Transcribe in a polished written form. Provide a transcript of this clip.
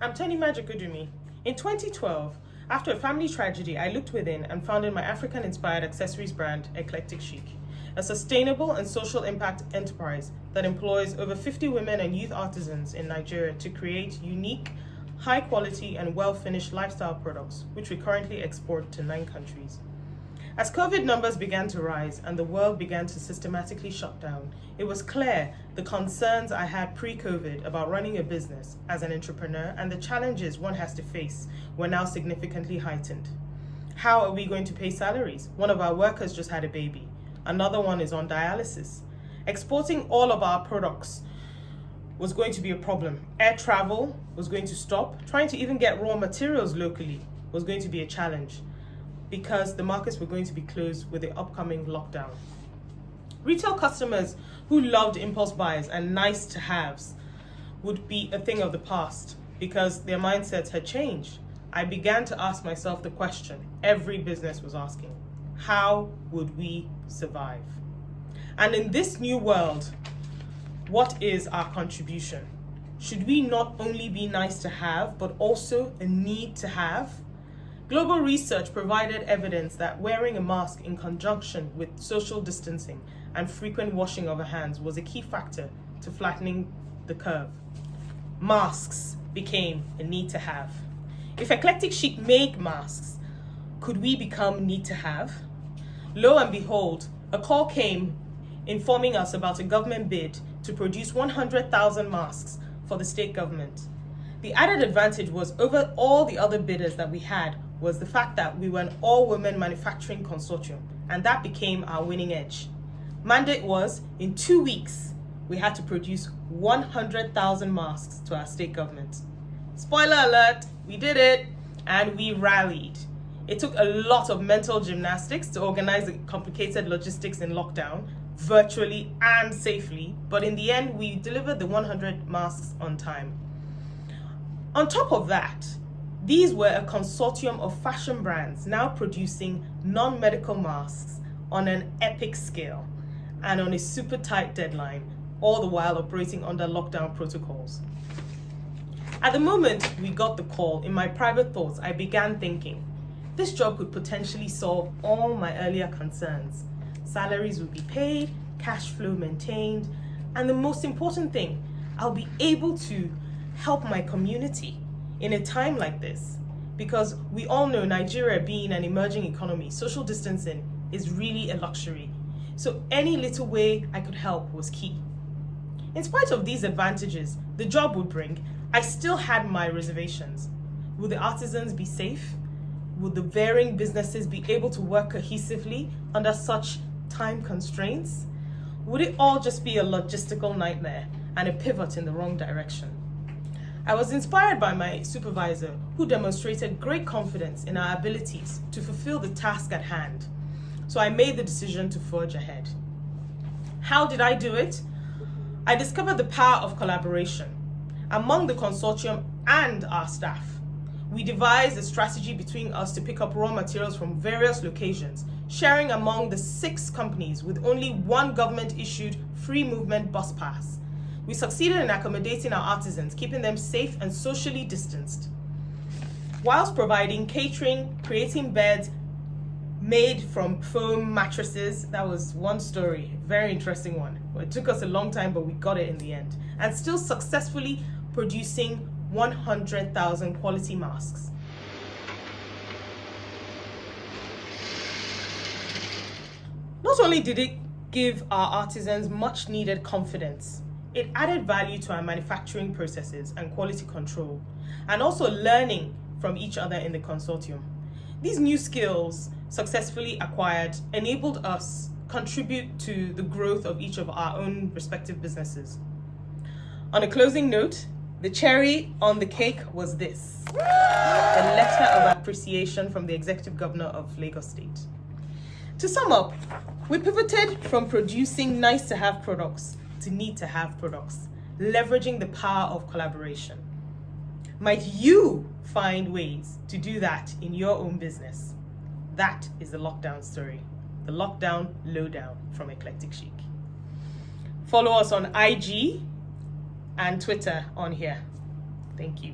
I'm Teni Majekodunmi. In 2012, after a family tragedy, I looked within and founded my African-inspired accessories brand, Eclectic Chique, a sustainable and social impact enterprise that employs over 50 women and youth artisans in Nigeria to create unique, high-quality and well-finished lifestyle products, which we currently export to 9 countries. As COVID numbers began to rise and the world began to systematically shut down, it was clear the concerns I had pre-COVID about running a business as an entrepreneur and the challenges one has to face were now significantly heightened. How are we going to pay salaries? One of our workers just had a baby. Another one is on dialysis. Exporting all of our products was going to be a problem. Air travel was going to stop. Trying to even get raw materials locally was going to be a challenge, because the markets were going to be closed with the upcoming lockdown. Retail customers who loved impulse buys and nice to haves would be a thing of the past because their mindsets had changed. I began to ask myself the question every business was asking: how would we survive? And in this new world, what is our contribution? Should we not only be nice to have, but also a need to have? Global research provided evidence that wearing a mask in conjunction with social distancing and frequent washing of our hands was a key factor to flattening the curve. Masks became a need to have. If Eclectic Chic made masks, could we become need to have? Lo and behold, a call came informing us about a government bid to produce 100,000 masks for the state government. The added advantage was over all the other bidders that we had was the fact that we were an all-women manufacturing consortium, and that became our winning edge. Mandate was, in 2 weeks, we had to produce 100,000 masks to our state government. Spoiler alert, we did it, and we rallied. It took a lot of mental gymnastics to organize the complicated logistics in lockdown, virtually and safely, but in the end, we delivered the 100 masks on time. On top of that, these were a consortium of fashion brands now producing non-medical masks on an epic scale and on a super tight deadline, all the while operating under lockdown protocols. At the moment we got the call, in my private thoughts, I began thinking, this job could potentially solve all my earlier concerns. Salaries would be paid, cash flow maintained, and the most important thing, I'll be able to help my community in a time like this, because we all know Nigeria being an emerging economy, social distancing is really a luxury. So any little way I could help was key. In spite of these advantages the job would bring, I still had my reservations. Would the artisans be safe? Would the varying businesses be able to work cohesively under such time constraints? Would it all just be a logistical nightmare and a pivot in the wrong direction? I was inspired by my supervisor, who demonstrated great confidence in our abilities to fulfill the task at hand. So I made the decision to forge ahead. How did I do it? I discovered the power of collaboration among the consortium and our staff. We devised a strategy between us to pick up raw materials from various locations, sharing among the 6 companies with only one government-issued free movement bus pass. We succeeded in accommodating our artisans, keeping them safe and socially distanced, whilst providing catering, creating beds made from foam mattresses. That was one story, very interesting one. Well, it took us a long time, but we got it in the end, and still successfully producing 100,000 quality masks. Not only did it give our artisans much needed confidence, it added value to our manufacturing processes and quality control, and also learning from each other in the consortium. These new skills successfully acquired enabled us contribute to the growth of each of our own respective businesses. On a closing note, the cherry on the cake was this: a letter of appreciation from the Executive Governor of Lagos State. To sum up, we pivoted from producing nice-to-have products to need-to-have products, leveraging the power of collaboration. Might you find ways to do that in your own business? That is the lockdown story, the Lockdown Lowdown from Eclectic Chic. Follow us on IG and Twitter on here. Thank you.